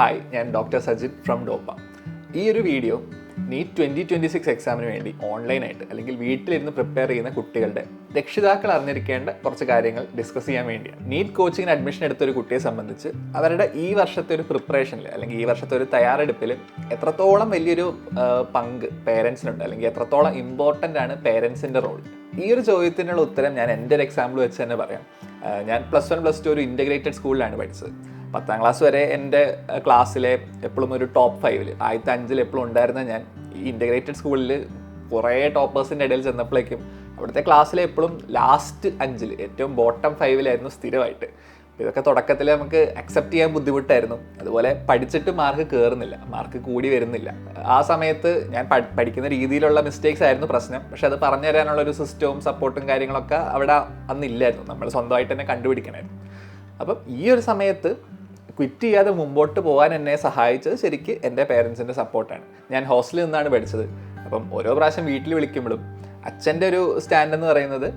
Hi, ഞാൻ doctor Sajith from ഡോപ്പ. ഈ ഒരു വീഡിയോ നീറ്റ് 2026 എക്സാമിന് വേണ്ടി ഓൺലൈനായിട്ട് അല്ലെങ്കിൽ വീട്ടിലിരുന്ന് പ്രിപ്പയർ ചെയ്യുന്ന കുട്ടികളുടെ രക്ഷിതാക്കൾ അറിഞ്ഞിരിക്കേണ്ട കുറച്ച് കാര്യങ്ങൾ ഡിസ്കസ് ചെയ്യാൻ വേണ്ടിയാണ്. നീറ്റ് കോച്ചിങ്ങിന് അഡ്മിഷൻ എടുത്ത ഒരു കുട്ടിയെ സംബന്ധിച്ച് അവരുടെ ഈ വർഷത്തെ ഒരു പ്രിപ്പറേഷനിൽ അല്ലെങ്കിൽ ഈ വർഷത്തെ ഒരു തയ്യാറെടുപ്പിൽ എത്രത്തോളം വലിയൊരു പങ്ക് പേരൻസിനുണ്ട് അല്ലെങ്കിൽ എത്രത്തോളം ഇമ്പോർട്ടൻ്റ് ആണ് പേരൻസിൻ്റെ റോൾ. ഈ ഒരു ചോദ്യത്തിനുള്ള ഉത്തരം ഞാൻ എൻ്റെ ഒരു എക്സാമ്പിൾ വെച്ച് തന്നെ പറയാം. ഞാൻ +1 +2 ഒരു ഇൻ്റഗ്രേറ്റഡ് സ്കൂളിലാണ് പഠിച്ചത്. 10ാം ക്ലാസ് വരെ എൻ്റെ ക്ലാസ്സിലെ എപ്പോഴും ഒരു ടോപ്പ് 5 ആദ്യത്തെ 5 എപ്പോഴും ഉണ്ടായിരുന്ന ഞാൻ ഈ ഇൻ്റഗ്രേറ്റഡ് സ്കൂളിൽ കുറേ ടോപ്പേഴ്സിൻ്റെ ഇടയിൽ ചെന്നപ്പോഴേക്കും അവിടുത്തെ ക്ലാസ്സിലെ എപ്പോഴും ലാസ്റ്റ് 5 ഏറ്റവും ബോട്ടം 5 സ്ഥിരമായിട്ട്. ഇതൊക്കെ തുടക്കത്തിൽ നമുക്ക് അക്സെപ്റ്റ് ചെയ്യാൻ ബുദ്ധിമുട്ടായിരുന്നു. അതുപോലെ പഠിച്ചിട്ട് മാർക്ക് കയറുന്നില്ല, മാർക്ക് കൂടി വരുന്നില്ല. ആ സമയത്ത് ഞാൻ പഠിക്കുന്ന രീതിയിലുള്ള മിസ്റ്റേക്സ് ആയിരുന്നു പ്രശ്നം. പക്ഷെ അത് പറഞ്ഞു തരാനുള്ള ഒരു സിസ്റ്റവും സപ്പോർട്ടും കാര്യങ്ങളൊക്കെ അവിടെ അന്നില്ലായിരുന്നു. നമ്മൾ സ്വന്തമായിട്ട് തന്നെ കണ്ടുപിടിക്കണമായിരുന്നു. അപ്പം ഈ ഒരു സമയത്ത് ക്വിറ്റ് ചെയ്യാതെ മുമ്പോട്ട് പോകാൻ എന്നെ സഹായിച്ചത് ശരിക്കും എൻ്റെ പേരൻസിൻ്റെ സപ്പോർട്ടാണ്. ഞാൻ ഹോസ്റ്റലിൽ നിന്നാണ് പഠിച്ചത്. അപ്പം ഓരോ പ്രാവശ്യം വീട്ടിൽ വിളിക്കുമ്പോഴും അച്ഛൻ്റെ ഒരു സ്റ്റാൻഡ് എന്ന് പറയുന്നത്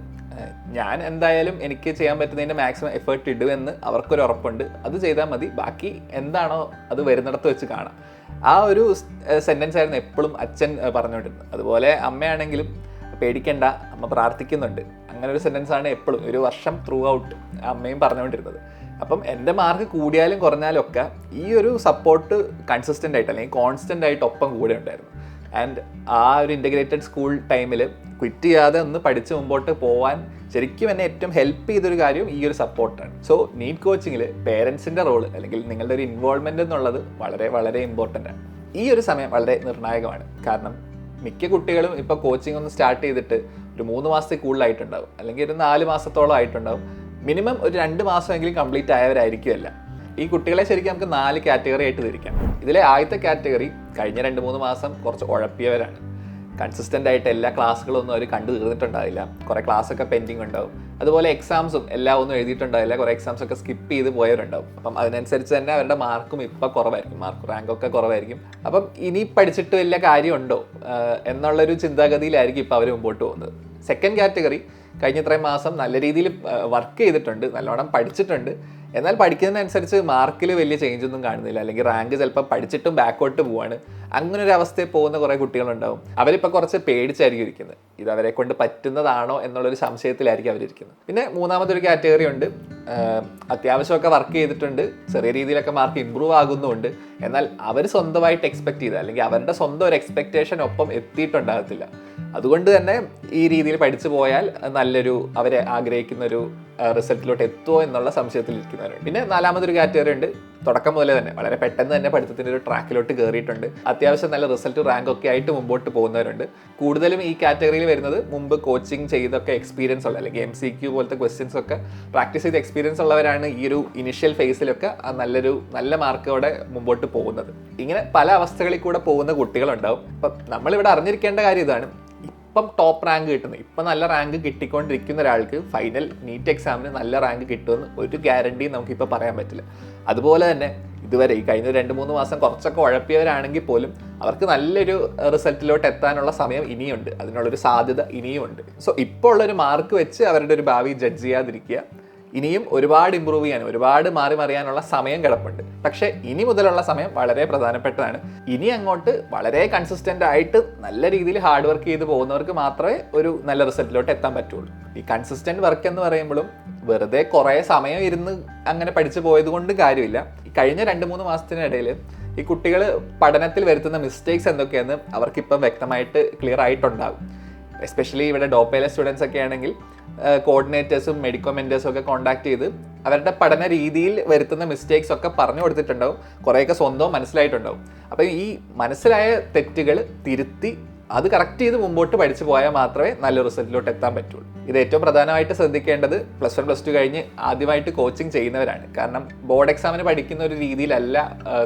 ഞാൻ എന്തായാലും എനിക്ക് ചെയ്യാൻ പറ്റുന്നതിൻ്റെ മാക്സിമം എഫേർട്ട് ഇടുമെന്ന് അവർക്കൊരു ഉറപ്പുണ്ട്. അത് ചെയ്താൽ മതി, ബാക്കി എന്താണോ അത് വരുന്നിടത്ത് വെച്ച് കാണാം. ആ ഒരു സെൻറ്റൻസ് ആയിരുന്നു എപ്പോഴും അച്ഛൻ പറഞ്ഞുകൊണ്ടിരുന്നത്. അതുപോലെ അമ്മയാണെങ്കിലും പേടിക്കേണ്ട, അമ്മ പ്രാർത്ഥിക്കുന്നുണ്ട്, അങ്ങനെ ഒരു സെൻറ്റൻസാണ് എപ്പോഴും ഒരു വർഷം ത്രൂ ഔട്ട് അമ്മയും പറഞ്ഞുകൊണ്ടിരുന്നത്. അപ്പം എൻ്റെ മാർക്ക് കൂടിയാലും കുറഞ്ഞാലും ഒക്കെ ഈ ഒരു സപ്പോർട്ട് കൺസിസ്റ്റൻ്റ് ആയിട്ട് അല്ലെങ്കിൽ കോൺസ്റ്റൻ്റ് ആയിട്ട് ഒപ്പം കൂടെ ഉണ്ടായിരുന്നു. ആൻഡ് ആ ഒരു ഇൻ്റഗ്രേറ്റഡ് സ്കൂൾ ടൈമിൽ ക്വിറ്റ് ചെയ്യാതെ ഒന്ന് പഠിച്ച് മുമ്പോട്ട് പോകാൻ ശരിക്കും എന്നെ ഏറ്റവും ഹെൽപ്പ് ചെയ്തൊരു കാര്യം ഈ ഒരു സപ്പോർട്ടാണ്. സോ നീറ്റ് കോച്ചിങ്ങിൽ പേരൻസിൻ്റെ റോള് അല്ലെങ്കിൽ നിങ്ങളുടെ ഒരു ഇൻവോൾവ്മെൻ്റ് എന്നുള്ളത് വളരെ വളരെ ഇമ്പോർട്ടൻ്റ് ആണ്. ഈ ഒരു സമയം വളരെ നിർണായകമാണ്. കാരണം മിക്ക കുട്ടികളും ഇപ്പോൾ കോച്ചിങ് ഒന്ന് സ്റ്റാർട്ട് ചെയ്തിട്ട് ഒരു 3 മാസത്തിൽ കൂടുതലായിട്ടുണ്ടാവും, അല്ലെങ്കിൽ ഒരു 4 മാസത്തോളം ആയിട്ടുണ്ടാവും. മിനിമം ഒരു 2 മാസമെങ്കിലും കംപ്ലീറ്റ് ആയവരായിരിക്കുമല്ല. ഈ കുട്ടികളെ ശരിക്കും നമുക്ക് 4 കാറ്റഗറി ആയിട്ട് തിരിക്കാം. ഇതിലെ ആദ്യത്തെ കാറ്റഗറി കഴിഞ്ഞ 2-3 മാസം കുറച്ച് ഉഴപ്പിയവരാണ്. കൺസിസ്റ്റൻ്റ് ആയിട്ട് എല്ലാ ക്ലാസ്സുകളൊന്നും അവർ കണ്ടു തീർന്നിട്ടുണ്ടാവില്ല, കുറേ ക്ലാസ്സൊക്കെ പെൻഡിങ് ഉണ്ടാവും. അതുപോലെ എക്സാംസും എല്ലാം ഒന്നും എഴുതിയിട്ടുണ്ടാവില്ല, കുറേ എക്സാംസൊക്കെ സ്കിപ്പ് ചെയ്ത് പോയവരുണ്ടാവും. അപ്പം അതിനനുസരിച്ച് തന്നെ അവരുടെ മാർക്കും ഇപ്പം കുറവായിരിക്കും, റാങ്കൊക്കെ കുറവായിരിക്കും. അപ്പം ഇനി പഠിച്ചിട്ട് വലിയ കാര്യമുണ്ടോ എന്നുള്ളൊരു ചിന്താഗതിയിലായിരിക്കും ഇപ്പോൾ അവർ മുമ്പോട്ട് പോകുന്നത്. സെക്കൻഡ് കാറ്റഗറി കഴിഞ്ഞ ഇത്രയും മാസം നല്ല രീതിയിൽ വർക്ക് ചെയ്തിട്ടുണ്ട്, നല്ലോണം പഠിച്ചിട്ടുണ്ട്, എന്നാൽ പഠിക്കുന്നതിനനുസരിച്ച് മാർക്കിൽ വലിയ ചേഞ്ച് ഒന്നും കാണുന്നില്ല, അല്ലെങ്കിൽ റാങ്ക് ചിലപ്പോൾ പഠിച്ചിട്ടും ബാക്കോട്ട് പോവാണ്. അങ്ങനെ ഒരു അവസ്ഥയിൽ പോകുന്ന കുറേ കുട്ടികളുണ്ടാവും. അവരിപ്പോൾ കുറച്ച് പേടിച്ചായിരിക്കും ഇരിക്കുന്നത്, ഇത് അവരെ കൊണ്ട് പറ്റുന്നതാണോ എന്നുള്ളൊരു സംശയത്തിലായിരിക്കും അവരിയ്ക്കുന്നത്. പിന്നെ മൂന്നാമതൊരു കാറ്റഗറി ഉണ്ട്, അത്യാവശ്യമൊക്കെ വർക്ക് ചെയ്തിട്ടുണ്ട്, ചെറിയ രീതിയിലൊക്കെ മാർക്ക് ഇമ്പ്രൂവ് ആകുന്നുമുണ്ട്, എന്നാൽ അവർ സ്വന്തമായിട്ട് എക്സ്പെക്ട് ചെയ്ത അല്ലെങ്കിൽ അവരുടെ സ്വന്തം ഒരു എക്സ്പെക്റ്റേഷൻ ഒപ്പം എത്തിയിട്ടുണ്ടാകത്തില്ല. അതുകൊണ്ട് തന്നെ ഈ രീതിയിൽ പഠിച്ചു പോയാൽ നല്ലൊരു അവരെ ആഗ്രഹിക്കുന്നൊരു റിസൾട്ടിലോട്ട് എത്തുമോ എന്നുള്ള സംശയത്തിലിരിക്കുന്നവരുണ്ട്. പിന്നെ നാലാമതൊരു കാറ്റഗറി ഉണ്ട്, തുടക്കം മുതലേ തന്നെ വളരെ പെട്ടെന്ന് തന്നെ പഠിത്തത്തിൻ്റെ ഒരു ട്രാക്കിലോട്ട് കയറിയിട്ടുണ്ട്, അത്യാവശ്യം നല്ല റിസൾട്ട് റാങ്ക് ഒക്കെ ആയിട്ട് മുമ്പോട്ട് പോകുന്നവരുണ്ട്. കൂടുതലും ഈ കാറ്റഗറിയിൽ വരുന്നത് മുമ്പ് കോച്ചിങ് ചെയ്തൊക്കെ എക്സ്പീരിയൻസ് ഉള്ള അല്ലെങ്കിൽ MCQ പോലത്തെ ക്വസ്റ്റ്യൻസ് ഒക്കെ പ്രാക്ടീസ് ചെയ്ത് എക്സ്പീരിയൻസ് ഉള്ളവരാണ് ഈ ഒരു ഇനിഷ്യൽ ഫേസിലൊക്കെ നല്ല മാർക്കോടെ മുമ്പോട്ട് പോകുന്നത്. ഇങ്ങനെ പല അവസ്ഥകളിൽ കൂടെ പോകുന്ന കുട്ടികളുണ്ടാവും. അപ്പം നമ്മളിവിടെ അറിഞ്ഞിരിക്കേണ്ട കാര്യം ഇതാണ്, ഇപ്പം ടോപ്പ് റാങ്ക് കിട്ടുന്നത്, ഇപ്പം നല്ല റാങ്ക് കിട്ടിക്കൊണ്ടിരിക്കുന്ന ഒരാൾക്ക് ഫൈനൽ നീറ്റ് എക്സാമിന് നല്ല റാങ്ക് കിട്ടുമെന്ന് ഒരു ഗ്യാരണ്ടിയും നമുക്കിപ്പോൾ പറയാൻ പറ്റില്ല. അതുപോലെ തന്നെ ഇതുവരെ ഈ കഴിഞ്ഞ 2-3 മാസം കുറച്ചൊക്കെ ഉഴപ്പിയവരാണെങ്കിൽ പോലും അവർക്ക് നല്ലൊരു റിസൾട്ടിലോട്ട് എത്താനുള്ള സമയം ഇനിയുണ്ട്, അതിനുള്ളൊരു സാധ്യത ഇനിയുമുണ്ട്. സോ ഇപ്പോൾ ഉള്ളൊരു മാർക്ക് വെച്ച് അവരുടെ ഒരു ഭാവി ജഡ്ജ് ചെയ്യാതിരിക്കുക. ഇനിയും ഒരുപാട് ഇമ്പ്രൂവ് ചെയ്യാൻ, ഒരുപാട് മറിയാനുള്ള സമയം കിടപ്പുണ്ട്. പക്ഷേ ഇനി മുതലുള്ള സമയം വളരെ പ്രധാനപ്പെട്ടതാണ്. ഇനി അങ്ങോട്ട് വളരെ കൺസിസ്റ്റൻ്റ് ആയിട്ട് നല്ല രീതിയിൽ ഹാർഡ് വർക്ക് ചെയ്ത് പോകുന്നവർക്ക് മാത്രമേ ഒരു നല്ല റിസൾട്ടിലോട്ട് എത്താൻ പറ്റുള്ളൂ. ഈ കൺസിസ്റ്റൻ്റ് വർക്ക് എന്ന് പറയുമ്പോഴും വെറുതെ കുറേ സമയം ഇരുന്ന് അങ്ങനെ പഠിച്ചു പോയത് കൊണ്ട് കാര്യമില്ല. ഈ കഴിഞ്ഞ 2-3 മാസത്തിനിടയിൽ ഈ കുട്ടികൾ പഠനത്തിൽ വരുത്തുന്ന മിസ്റ്റേക്സ് എന്തൊക്കെയാണെന്ന് അവർക്കിപ്പം വ്യക്തമായിട്ട് ക്ലിയർ ആയിട്ടുണ്ടാകും. എസ്പെഷ്യലി ഇവിടെ ഡോപ്പയിലെ സ്റ്റുഡൻസ് ഒക്കെ ആണെങ്കിൽ കോർഡിനേറ്റേഴ്സും മെഡിക്കോ മെൻറ്റേഴ്സും ഒക്കെ കോൺടാക്ട് ചെയ്ത് അവരുടെ പഠന രീതിയിൽ വരുത്തുന്ന മിസ്റ്റേക്സ് ഒക്കെ പറഞ്ഞു കൊടുത്തിട്ടുണ്ടാവും, കുറേയൊക്കെ സ്വന്തവും മനസ്സിലായിട്ടുണ്ടാവും. അപ്പോൾ ഈ മനസ്സിലായ തെറ്റുകൾ തിരുത്തി അത് കറക്റ്റ് ചെയ്ത് മുമ്പോട്ട് പഠിച്ചു പോയാൽ മാത്രമേ നല്ല റിസൾട്ടിലോട്ട് എത്താൻ പറ്റുള്ളൂ. ഇത് ഏറ്റവും പ്രധാനമായിട്ട് ശ്രദ്ധിക്കേണ്ടത് +1 +2 കഴിഞ്ഞ് ആദ്യമായിട്ട് കോച്ചിങ് ചെയ്യുന്നവരാണ്. കാരണം ബോർഡ് എക്സാമിന് പഠിക്കുന്ന ഒരു രീതിയിലല്ല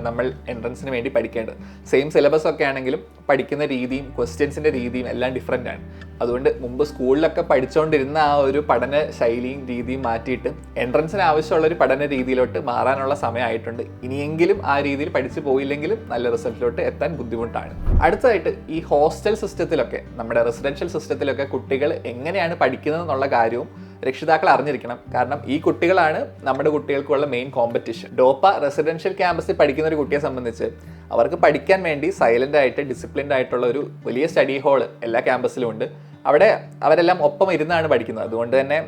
നമ്മൾ എൻട്രൻസിന് വേണ്ടി പഠിക്കേണ്ടത്. സെയിം സിലബസ് ഒക്കെ ആണെങ്കിലും പഠിക്കുന്ന രീതിയും ക്വസ്റ്റ്യൻസിൻ്റെ രീതിയും എല്ലാം ഡിഫറെൻ്റ് ആണ്. അതുകൊണ്ട് മുമ്പ് സ്കൂളിലൊക്കെ പഠിച്ചുകൊണ്ടിരുന്ന ആ ഒരു പഠന ശൈലിയും രീതിയും മാറ്റിയിട്ട് എൻട്രൻസിന് ആവശ്യമുള്ളൊരു പഠന രീതിയിലോട്ട് മാറാനുള്ള സമയമായിട്ടുണ്ട്. ഇനിയെങ്കിലും ആ രീതിയിൽ പഠിച്ചു പോയില്ലെങ്കിലും നല്ല റിസൾട്ടിലോട്ട് എത്താൻ ബുദ്ധിമുട്ടാണ്. അടുത്തതായിട്ട് ഈ ഹോസ്റ്റൽ സിസ്റ്റത്തിലൊക്കെ, നമ്മുടെ റെസിഡൻഷ്യൽ സിസ്റ്റത്തിലൊക്കെ കുട്ടികൾ എങ്ങനെയാണ് പഠിക്കുന്നത് എന്നുള്ള കാര്യവും രക്ഷിതാക്കൾ അറിഞ്ഞിരിക്കണം. കാരണം ഈ കുട്ടികളാണ് നമ്മുടെ കുട്ടികൾക്കുള്ള മെയിൻ കോമ്പറ്റീഷൻ. ഡോപ്പ റെസിഡൻഷ്യൽ ക്യാമ്പസിൽ പഠിക്കുന്ന ഒരു കുട്ടിയെ സംബന്ധിച്ച് അവർക്ക് പഠിക്കാൻ വേണ്ടി സൈലൻ്റ് ആയിട്ട് ഡിസിപ്ലിൻഡ് ആയിട്ടുള്ള ഒരു വലിയ സ്റ്റഡി ഹാള് എല്ലാ ക്യാമ്പസിലും ഉണ്ട്. അവിടെ അവരെല്ലാം ഒപ്പം ഇരുന്നാണ് പഠിക്കുന്നത്. അതുകൊണ്ട് തന്നെ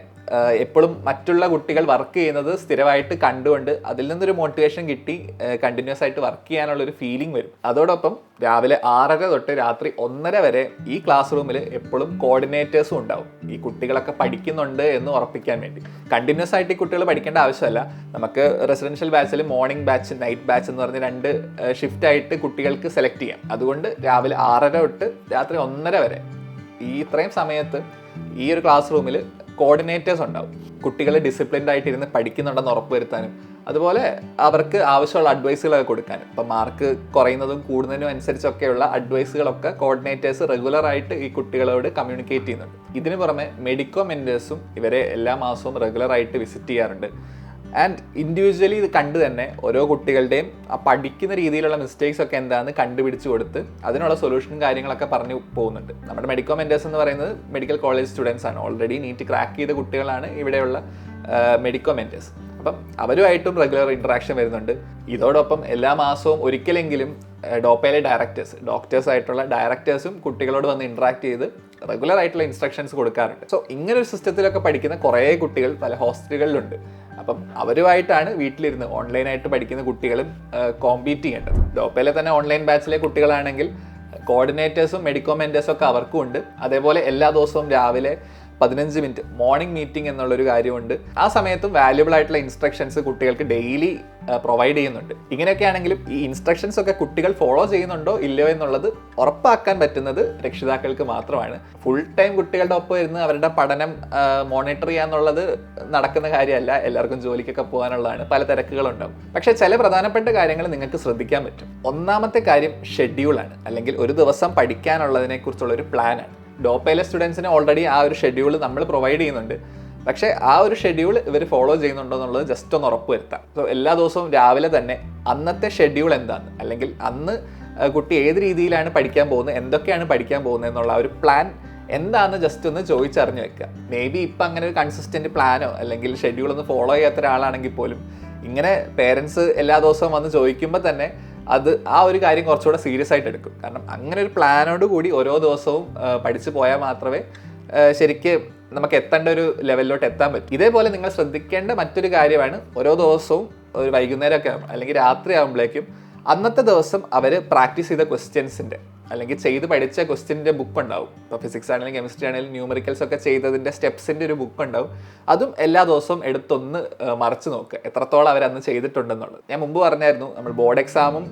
എപ്പോഴും മറ്റുള്ള കുട്ടികൾ വർക്ക് ചെയ്യുന്നത് സ്ഥിരമായിട്ട് കണ്ടുകൊണ്ട് അതിൽ നിന്നൊരു മോട്ടിവേഷൻ കിട്ടി കണ്ടിന്യൂസ് ആയിട്ട് വർക്ക് ചെയ്യാനുള്ളൊരു ഫീലിംഗ് വരും. അതോടൊപ്പം രാവിലെ 6:30 തൊട്ട് രാത്രി 1:30 വരെ ഈ ക്ലാസ് റൂമിൽ എപ്പോഴും കോർഡിനേറ്റേഴ്സും ഉണ്ടാവും, ഈ കുട്ടികളൊക്കെ പഠിക്കുന്നുണ്ട് എന്ന് ഉറപ്പിക്കാൻ വേണ്ടി. കണ്ടിന്യൂസ് ആയിട്ട് ഈ കുട്ടികൾ പഠിക്കേണ്ട ആവശ്യമല്ല. നമുക്ക് റെസിഡൻഷ്യൽ ബാച്ചിൽ മോർണിംഗ് ബാച്ച്, നൈറ്റ് ബാച്ച് എന്ന് പറഞ്ഞ് 2 ഷിഫ്റ്റ് ആയിട്ട് കുട്ടികൾക്ക് സെലക്ട് ചെയ്യാം. അതുകൊണ്ട് രാവിലെ 6:30 തൊട്ട് രാത്രി 1:30 വരെ ഈ ഇത്രയും സമയത്ത് ഈ ഒരു ക്ലാസ് റൂമിൽ കോർഡിനേറ്റേഴ്സ് ഉണ്ടാവും. കുട്ടികൾ ഡിസിപ്ലിൻഡ് ആയിട്ട് ഇരുന്ന് പഠിക്കുന്നുണ്ടെന്ന് ഉറപ്പുവരുത്താനും അതുപോലെ അവർക്ക് ആവശ്യമുള്ള അഡ്വൈസുകളൊക്കെ കൊടുക്കാനും. ഇപ്പം മാർക്ക് കുറയുന്നതും കൂടുന്നതിനും അനുസരിച്ചൊക്കെയുള്ള അഡ്വൈസുകളൊക്കെ കോർഡിനേറ്റേഴ്സ് റെഗുലറായിട്ട് ഈ കുട്ടികളോട് കമ്മ്യൂണിക്കേറ്റ് ചെയ്യുന്നുണ്ട്. ഇതിന് പുറമെ മെഡിക്കോ മെൻറ്റേഴ്സും ഇവരെ എല്ലാ മാസവും റെഗുലറായിട്ട് വിസിറ്റ് ചെയ്യാറുണ്ട്. ആൻഡ് ഇൻഡിവിജ്വലി ഇത് കണ്ട് തന്നെ ഓരോ കുട്ടികളുടെയും ആ പഠിക്കുന്ന രീതിയിലുള്ള മിസ്റ്റേക്സ് ഒക്കെ എന്താണെന്ന് കണ്ടുപിടിച്ച് കൊടുത്ത് അതിനുള്ള സൊല്യൂഷനും കാര്യങ്ങളൊക്കെ പറഞ്ഞു പോകുന്നുണ്ട്. നമ്മുടെ മെഡിക്കോ മെൻറ്റേഴ്സ് എന്ന് പറയുന്നത് മെഡിക്കൽ കോളേജ് സ്റ്റുഡൻസ് ആണ്. ഓൾറെഡി നീറ്റ് ക്രാക്ക് ചെയ്ത കുട്ടികളാണ് ഇവിടെയുള്ള മെഡിക്കോ മെൻറ്റേഴ്സ്. അപ്പം അവരുമായിട്ടും റെഗുലർ ഇൻട്രാക്ഷൻ വരുന്നുണ്ട്. ഇതോടൊപ്പം എല്ലാ മാസവും ഒരിക്കലെങ്കിലും ഡോപ്പയിലെ ഡോക്ടേഴ്സ് ആയിട്ടുള്ള ഡയറക്ടേഴ്സും കുട്ടികളോട് വന്ന് ഇൻട്രാക്ട് ചെയ്ത് റെഗുലർ ആയിട്ടുള്ള ഇൻസ്ട്രക്ഷൻസ് കൊടുക്കാറുണ്ട്. സോ ഇങ്ങനൊരു സിസ്റ്റത്തിലൊക്കെ പഠിക്കുന്ന കുറേ കുട്ടികൾ പല ഹോസ്റ്റലുകളിലുണ്ട്. അപ്പം അവരുമായിട്ടാണ് വീട്ടിലിരുന്ന് ഓൺലൈനായിട്ട് പഠിക്കുന്ന കുട്ടികളും കോമ്പീറ്റ് ചെയ്യേണ്ടത്. ഡോപ്പയിലെ തന്നെ ഓൺലൈൻ ബാച്ചിലെ കുട്ടികളാണെങ്കിൽ കോർഡിനേറ്റേഴ്സും മെഡിക്കോ മെൻറ്റേഴ്സും ഒക്കെ അവർക്കും ഉണ്ട്. അതേപോലെ എല്ലാ ദിവസവും രാവിലെ 15 മിനിറ്റ് മോർണിംഗ് മീറ്റിംഗ് എന്നുള്ളൊരു കാര്യമുണ്ട്. ആ സമയത്തും വാല്യുബിൾ ആയിട്ടുള്ള ഇൻസ്ട്രക്ഷൻസ് കുട്ടികൾക്ക് ഡെയിലി പ്രൊവൈഡ് ചെയ്യുന്നുണ്ട്. ഇങ്ങനെയൊക്കെ ആണെങ്കിലും ഈ ഇൻസ്ട്രക്ഷൻസ് ഒക്കെ കുട്ടികൾ ഫോളോ ചെയ്യുന്നുണ്ടോ ഇല്ലയോ എന്നുള്ളത് ഉറപ്പാക്കാൻ പറ്റുന്നത് രക്ഷിതാക്കൾക്ക് മാത്രമാണ്. ഫുൾ ടൈം കുട്ടികളുടെ ഒപ്പം ഇരുന്ന് അവരുടെ പഠനം മോണിറ്റർ ചെയ്യാന്നുള്ളത് നടക്കുന്ന കാര്യമല്ല. എല്ലാവർക്കും ജോലിക്കൊക്കെ പോകാനുള്ളതാണ്, പല തിരക്കുകളുണ്ടാവും. പക്ഷേ ചില പ്രധാനപ്പെട്ട കാര്യങ്ങൾ നിങ്ങൾക്ക് ശ്രദ്ധിക്കാൻ പറ്റും. ഒന്നാമത്തെ കാര്യം ഷെഡ്യൂളാണ്, അല്ലെങ്കിൽ ഒരു ദിവസം പഠിക്കാനുള്ളതിനെ കുറിച്ചുള്ളൊരു പ്ലാനാണ്. ഡോപ്പയിലെ സ്റ്റുഡൻസിന് ഓൾറെഡി ആ ഒരു ഷെഡ്യൂൾ നമ്മൾ പ്രൊവൈഡ് ചെയ്യുന്നുണ്ട്. പക്ഷേ ആ ഒരു ഷെഡ്യൂൾ ഇവർ ഫോളോ ചെയ്യുന്നുണ്ടോ എന്നുള്ളത് ജസ്റ്റ് ഒന്ന് ഉറപ്പ് വരുത്താം. സോ എല്ലാ ദിവസവും രാവിലെ തന്നെ അന്നത്തെ ഷെഡ്യൂൾ എന്താണ്, അല്ലെങ്കിൽ അന്ന് കുട്ടി ഏത് രീതിയിലാണ് പഠിക്കാൻ പോകുന്നത്, എന്തൊക്കെയാണ് പഠിക്കാൻ പോകുന്നത് എന്നുള്ള ഒരു പ്ലാൻ എന്താണെന്ന് ജസ്റ്റ് ഒന്ന് ചോദിച്ചറിഞ്ഞ് വെക്കുക. മേ ബി ഇപ്പം അങ്ങനെ ഒരു കൺസിസ്റ്റൻറ്റ് പ്ലാനോ അല്ലെങ്കിൽ ഷെഡ്യൂൾ ഒന്ന് ഫോളോ ചെയ്യാത്ത ഒരാളാണെങ്കിൽ പോലും ഇങ്ങനെ പേരൻസ് എല്ലാ ദിവസവും വന്ന് ചോദിക്കുമ്പോൾ തന്നെ അത് ആ ഒരു കാര്യം കുറച്ചുകൂടെ സീരിയസ് ആയിട്ട് എടുക്കും. കാരണം അങ്ങനെ ഒരു പ്ലാനോട് കൂടി ഓരോ ദിവസവും പഠിച്ചു പോയാൽ മാത്രമേ ശരിക്ക് നമുക്ക് എത്തേണ്ട ഒരു ലെവലിലോട്ട് എത്താൻ പറ്റും. ഇതേപോലെ നിങ്ങൾ ശ്രദ്ധിക്കേണ്ട മറ്റൊരു കാര്യമാണ്, ഓരോ ദിവസവും ഒരു വൈകുന്നേരമൊക്കെ അല്ലെങ്കിൽ രാത്രി ആകുമ്പോഴേക്കും അന്നത്തെ ദിവസം അവർ പ്രാക്ടീസ് ചെയ്ത ക്വസ്റ്റ്യൻസിൻ്റെ അല്ലെങ്കിൽ ചെയ്ത് പഠിച്ച ക്വസ്റ്റ്യൻ്റെ ബുക്ക് ഉണ്ടാവും. ഇപ്പോൾ ഫിസിക്സ് ആണെങ്കിലും കെമിസ്ട്രി ആണെങ്കിലും ന്യൂമറിക്കൽസ് ഒക്കെ ചെയ്തതിൻ്റെ സ്റ്റെപ്സിൻ്റെ ഒരു ബുക്ക് ഉണ്ടാവും. അതും എല്ലാ ദിവസവും എടുത്തൊന്ന് മറിച്ച് നോക്കുക എത്രത്തോളം അവരന്ന് ചെയ്തിട്ടുണ്ടെന്നുള്ളത്. ഞാൻ മുമ്പ് പറഞ്ഞായിരുന്നു നമ്മൾ ബോർഡ് എക്സാമും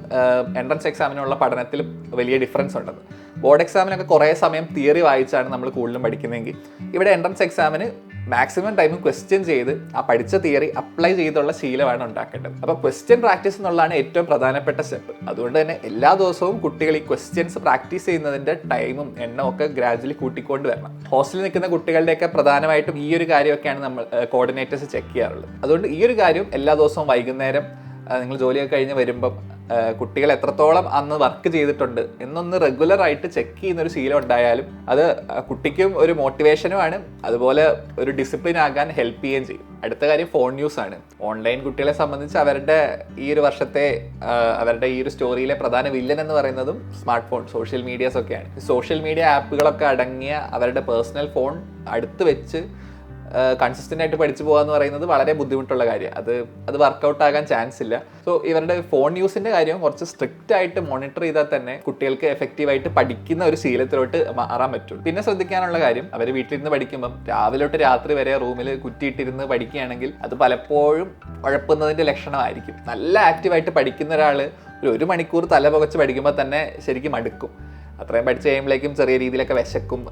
എൻട്രൻസ് എക്സാമിനുള്ള പഠനത്തിൽ വലിയ ഡിഫറൻസ് ഉണ്ടെന്ന്. ബോർഡ് എക്സാമിനൊക്കെ കുറേ സമയം തിയറി വായിച്ചാണ് നമ്മൾ കൂടുതലും പഠിക്കുന്നതെങ്കിൽ ഇവിടെ എൻട്രൻസ് എക്സാമിന് മാക്സിമം ടൈം ക്വസ്റ്റ്യൻ ചെയ്ത് ആ പഠിച്ച തിയറി അപ്ലൈ ചെയ്തുള്ള ശീലമാണ് ഉണ്ടാക്കേണ്ടത്. അപ്പോൾ ക്വസ്റ്റ്യൻ പ്രാക്ടീസ് എന്നുള്ളതാണ് ഏറ്റവും പ്രധാനപ്പെട്ട സ്റ്റെപ്പ്. അതുകൊണ്ട് തന്നെ എല്ലാ ദിവസവും കുട്ടികൾ ഈ ക്വസ്റ്റ്യൻസ് പ്രാക്ടീസ് ചെയ്യുന്നതിൻ്റെ ടൈമും എണ്ണവും ഒക്കെ ഗ്രാജുവലി കൂട്ടിക്കൊണ്ട് വരണം. ഹോസ്റ്റലിൽ നിൽക്കുന്ന കുട്ടികളുടെയൊക്കെ പ്രധാനമായിട്ടും ഈ ഒരു കാര്യമൊക്കെയാണ് നമ്മൾ കോർഡിനേറ്റേഴ്സ് ചെക്ക് ചെയ്യാറുള്ളത്. അതുകൊണ്ട് ഈ ഒരു കാര്യം എല്ലാ ദിവസവും വൈകുന്നേരം നിങ്ങൾ ജോലിയൊക്കെ കഴിഞ്ഞ് വരുമ്പം കുട്ടികൾ എത്രത്തോളം അന്ന് വർക്ക് ചെയ്തിട്ടുണ്ട് എന്നൊന്ന് റെഗുലറായിട്ട് ചെക്ക് ചെയ്യുന്നൊരു ശീലം ഉണ്ടായാലും അത് കുട്ടിക്കും ഒരു മോട്ടിവേഷനുമാണ്, അതുപോലെ ഒരു ഡിസിപ്ലിൻ ആകാൻ ഹെൽപ്പ് ചെയ്യുകയും ചെയ്യും. അടുത്ത കാര്യം ഫോൺ യൂസ് ആണ്. ഓൺലൈൻ കുട്ടികളെ സംബന്ധിച്ച് അവരുടെ ഈ ഒരു വർഷത്തെ അവരുടെ ഈ ഒരു സ്റ്റോറിയിലെ പ്രധാന വില്ലൻ എന്ന് പറയുന്നതും സ്മാർട്ട് ഫോൺ, സോഷ്യൽ മീഡിയാസ് ഒക്കെയാണ്. സോഷ്യൽ മീഡിയ ആപ്പുകളൊക്കെ അടങ്ങിയ അവരുടെ പേഴ്സണൽ ഫോൺ അടുത്ത് വെച്ച് കൺസിസ്റ്റൻ്റ് ആയിട്ട് പഠിച്ചു പോകുക എന്ന് പറയുന്നത് വളരെ ബുദ്ധിമുട്ടുള്ള കാര്യമാണ്. അത് വർക്കൗട്ട് ആകാൻ ചാൻസ് ഇല്ല. സോ ഇവരുടെ ഫോൺ യൂസിൻ്റെ കാര്യം കുറച്ച് സ്ട്രിക്റ്റ് ആയിട്ട് മോണിറ്റർ ചെയ്താൽ തന്നെ കുട്ടികൾക്ക് എഫക്റ്റീവായിട്ട് പഠിക്കുന്ന ഒരു ശീലത്തിലോട്ട് മാറാൻ പറ്റുള്ളൂ. പിന്നെ ശ്രദ്ധിക്കാനുള്ള കാര്യം, അവർ വീട്ടിലിരുന്ന് പഠിക്കുമ്പം രാവിലെ തൊട്ട് രാത്രി വരെ റൂമിൽ കുറ്റിയിട്ടിരുന്ന് പഠിക്കുകയാണെങ്കിൽ അത് പലപ്പോഴും ഉഴപ്പുന്നതിൻ്റെ ലക്ഷണമായിരിക്കും. നല്ല ആക്റ്റീവായിട്ട് പഠിക്കുന്ന ഒരാൾ ഒരു മണിക്കൂർ തല പുകച്ച് പഠിക്കുമ്പോൾ തന്നെ ശരിക്കും മടുക്കും. അത്രയും പഠിച്ച് കഴിയുമ്പോഴേക്കും ചെറിയ രീതിയിലൊക്കെ വിശക്കും,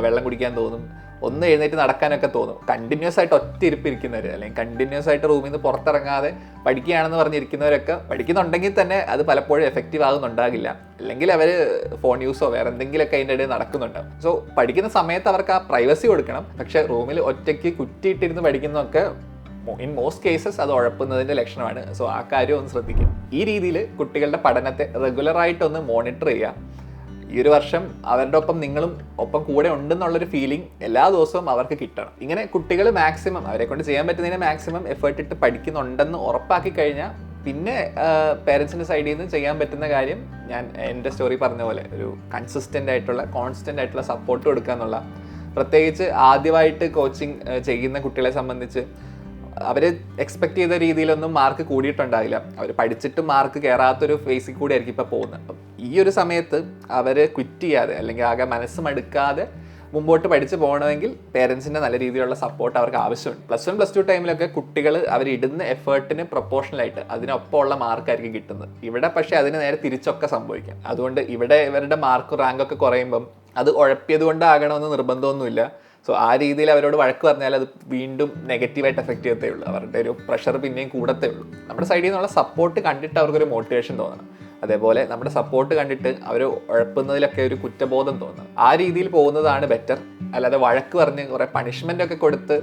വെള്ളം കുടിക്കാൻ തോന്നും, ഒന്ന് എഴുന്നേറ്റ് നടക്കാനൊക്കെ തോന്നും. കണ്ടിന്യൂസ് ആയിട്ട് ഒറ്റ ഇരിപ്പിരിക്കുന്നവർ അല്ലെങ്കിൽ കണ്ടിന്യൂസ് ആയിട്ട് റൂമിൽ നിന്ന് പുറത്തിറങ്ങാതെ പഠിക്കുകയാണെന്ന് പറഞ്ഞിരിക്കുന്നവരൊക്കെ പഠിക്കുന്നുണ്ടെങ്കിൽ തന്നെ അത് പലപ്പോഴും എഫക്റ്റീവ് ആകുന്നുണ്ടാകില്ല. അല്ലെങ്കിൽ അവർ ഫോൺ യൂസോ വേറെ എന്തെങ്കിലുമൊക്കെ അതിൻ്റെ ഇടയിൽ നടക്കുന്നുണ്ടാവും. സോ പഠിക്കുന്ന സമയത്ത് അവർക്ക് ആ പ്രൈവസി കൊടുക്കണം. പക്ഷേ റൂമിൽ ഒറ്റയ്ക്ക് കുറ്റിയിട്ടിരുന്ന് പഠിക്കുന്നതൊക്കെ ഇൻ മോസ്റ്റ് കേസസ് അത് ഉഴപ്പുന്നതിൻ്റെ ലക്ഷണമാണ്. സോ ആ കാര്യം ഒന്ന് ശ്രദ്ധിക്കുക. ഈ രീതിയിൽ കുട്ടികളുടെ പഠനത്തെ റെഗുലറായിട്ടൊന്ന് മോണിറ്റർ ചെയ്യുക. ഈ ഒരു വർഷം അവരുടെ ഒപ്പം നിങ്ങളും ഒപ്പം കൂടെ ഉണ്ടെന്നുള്ളൊരു ഫീലിംഗ് എല്ലാ ദിവസവും അവർക്ക് കിട്ടണം. ഇങ്ങനെ കുട്ടികൾ മാക്സിമം അവരെ കൊണ്ട് ചെയ്യാൻ പറ്റുന്നതിനെ മാക്സിമം എഫേർട്ട് ഇട്ട് പഠിക്കുന്നുണ്ടെന്ന് ഉറപ്പാക്കി കഴിഞ്ഞാൽ പിന്നെ പേരൻസിൻ്റെ സൈഡിൽ നിന്ന് ചെയ്യാൻ പറ്റുന്ന കാര്യം ഞാൻ എൻ്റെ സ്റ്റോറി പറഞ്ഞ പോലെ ഒരു കോൺസ്റ്റൻ്റ് ആയിട്ടുള്ള സപ്പോർട്ട് കൊടുക്കുക എന്നുള്ള. പ്രത്യേകിച്ച് ആദ്യമായിട്ട് കോച്ചിങ് ചെയ്യുന്ന കുട്ടികളെ സംബന്ധിച്ച് അവർ എക്സ്പെക്ട് ചെയ്ത രീതിയിലൊന്നും മാർക്ക് കൂടിയിട്ടുണ്ടാവില്ല. അവർ പഠിച്ചിട്ട് മാർക്ക് കയറാത്തൊരു ഫേസിൽ കൂടി ആയിരിക്കും ഇപ്പോൾ പോകുന്നത്. അപ്പം ഈ ഒരു സമയത്ത് അവർ ക്വിറ്റ് ചെയ്യാതെ അല്ലെങ്കിൽ ആകെ മനസ്സ് മടുക്കാതെ മുമ്പോട്ട് പഠിച്ച് പോകണമെങ്കിൽ പേരൻസിൻ്റെ നല്ല രീതിയിലുള്ള സപ്പോർട്ട് അവർക്ക് ആവശ്യമുണ്ട്. +1 +2 ടൈമിലൊക്കെ കുട്ടികൾ അവരിടുന്ന എഫേർട്ടിന് പ്രൊപ്പോർഷണലായിട്ട് അതിനൊപ്പമുള്ള മാർക്കായിരിക്കും കിട്ടുന്നത്. ഇവിടെ പക്ഷേ അതിന് നേരെ തിരിച്ചൊക്കെ സംഭവിക്കാം. അതുകൊണ്ട് ഇവിടെ ഇവരുടെ മാർക്ക് റാങ്കൊക്കെ കുറയുമ്പം അത് ഉഴപ്പിയത് കൊണ്ടാകണമെന്ന് നിർബന്ധമൊന്നുമില്ല. സോ ആ രീതിയിൽ അവരോട് വഴക്ക് പറഞ്ഞാൽ അത് വീണ്ടും നെഗറ്റീവായിട്ട് എഫക്റ്റ് ചെയ്യത്തേ ഉള്ളൂ. അവരുടെ ഒരു പ്രഷർ പിന്നെയും കൂടത്തേ ഉള്ളൂ. നമ്മുടെ സൈഡിൽ നിന്നുള്ള സപ്പോർട്ട് കണ്ടിട്ട് അവർക്കൊരു മോട്ടിവേഷൻ തോന്നണം. അതേപോലെ നമ്മുടെ സപ്പോർട്ട് കണ്ടിട്ട് അവർ ഉഴപ്പുന്നതിലൊക്കെ ഒരു കുറ്റബോധം തോന്നണം. ആ രീതിയിൽ പോകുന്നതാണ് ബെറ്റർ. അല്ലാതെ വഴക്ക് പറഞ്ഞ് കുറേ പണിഷ്മെൻ്റ് ഒക്കെ കൊടുത്ത്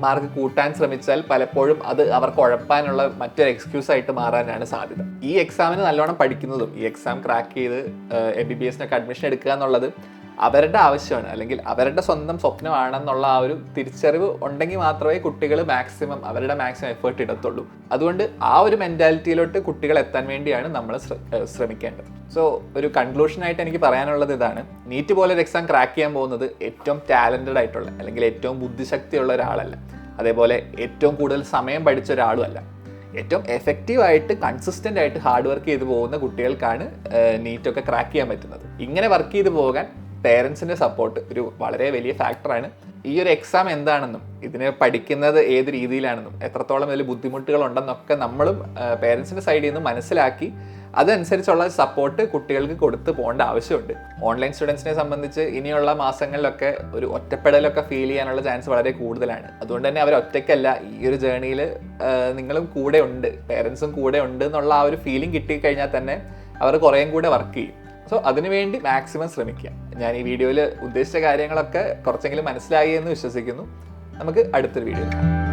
മാർക്ക് കൂട്ടാൻ ശ്രമിച്ചാൽ പലപ്പോഴും അത് അവർക്ക് ഉഴപ്പാനുള്ള മറ്റൊരു എക്സ്ക്യൂസായിട്ട് മാറാനാണ് സാധ്യത. ഈ എക്സാമിന് നല്ലോണം പഠിക്കുന്നതും ഈ എക്സാം ക്രാക്ക് ചെയ്ത് MBBS-നൊക്കെ അഡ്മിഷൻ എടുക്കുക എന്നുള്ളത് അവരുടെ ആവശ്യമാണ്, അല്ലെങ്കിൽ അവരുടെ സ്വന്തം സ്വപ്നമാണെന്നുള്ള ആ ഒരു തിരിച്ചറിവ് ഉണ്ടെങ്കിൽ മാത്രമേ കുട്ടികൾ അവരുടെ മാക്സിമം എഫേർട്ട് ഇടത്തുള്ളൂ. അതുകൊണ്ട് ആ ഒരു മെൻറ്റാലിറ്റിയിലോട്ട് കുട്ടികൾ എത്താൻ വേണ്ടിയാണ് നമ്മൾ ശ്രമിക്കേണ്ടത്. സോ ഒരു കൺക്ലൂഷനായിട്ട് എനിക്ക് പറയാനുള്ളത് ഇതാണ്: നീറ്റ് പോലൊരു എക്സാം ക്രാക്ക് ചെയ്യാൻ പോകുന്നത് ഏറ്റവും ടാലൻറ്റഡ് ആയിട്ടുള്ള അല്ലെങ്കിൽ ഏറ്റവും ബുദ്ധിശക്തിയുള്ള ഒരാളല്ല, അതേപോലെ ഏറ്റവും കൂടുതൽ സമയം പഠിച്ച ഒരാളുമല്ല. ഏറ്റവും എഫക്റ്റീവായിട്ട് കൺസിസ്റ്റൻ്റ് ആയിട്ട് ഹാർഡ് വർക്ക് ചെയ്ത് പോകുന്ന കുട്ടികൾക്കാണ് നീറ്റൊക്കെ ക്രാക്ക് ചെയ്യാൻ പറ്റുന്നത്. ഇങ്ങനെ വർക്ക് ചെയ്ത് പോകാൻ പേരൻസിൻ്റെ സപ്പോർട്ട് ഒരു വളരെ വലിയ ഫാക്ടറാണ്. ഈ ഒരു എക്സാം എന്താണെന്നും ഇതിന് പഠിക്കുന്നത് ഏത് രീതിയിലാണെന്നും എത്രത്തോളം ഇതിൽ ബുദ്ധിമുട്ടുകളുണ്ടെന്നൊക്കെ നമ്മളും പേരൻസിൻ്റെ സൈഡിൽ നിന്ന് മനസ്സിലാക്കി അതനുസരിച്ചുള്ള സപ്പോർട്ട് കുട്ടികൾക്ക് കൊടുത്ത് പോകേണ്ട ആവശ്യമുണ്ട്. ഓൺലൈൻ സ്റ്റുഡൻസിനെ സംബന്ധിച്ച് ഇനിയുള്ള മാസങ്ങളിലൊക്കെ ഒരു ഒറ്റപ്പെടലൊക്കെ ഫീൽ ചെയ്യാനുള്ള ചാൻസ് വളരെ കൂടുതലാണ്. അതുകൊണ്ട് തന്നെ അവർ ഒറ്റയ്ക്കല്ല. ഈ ഒരു ജേർണിയിൽ നിങ്ങളും കൂടെ ഉണ്ട്, പേരൻസും കൂടെ ഉണ്ട് എന്നുള്ള ആ ഒരു ഫീലിംഗ് കിട്ടിക്കഴിഞ്ഞാൽ തന്നെ അവർ കുറേയും കൂടെ വർക്ക് ചെയ്യും. സോ അതിനുവേണ്ടി മാക്സിമം ശ്രമിക്കുക. ഞാൻ ഈ വീഡിയോയിൽ ഉദ്ദേശിച്ച കാര്യങ്ങളൊക്കെ കുറച്ചെങ്കിലും മനസ്സിലായി എന്ന് വിശ്വസിക്കുന്നു. നമുക്ക് അടുത്തൊരു വീഡിയോയിൽ കാണാം.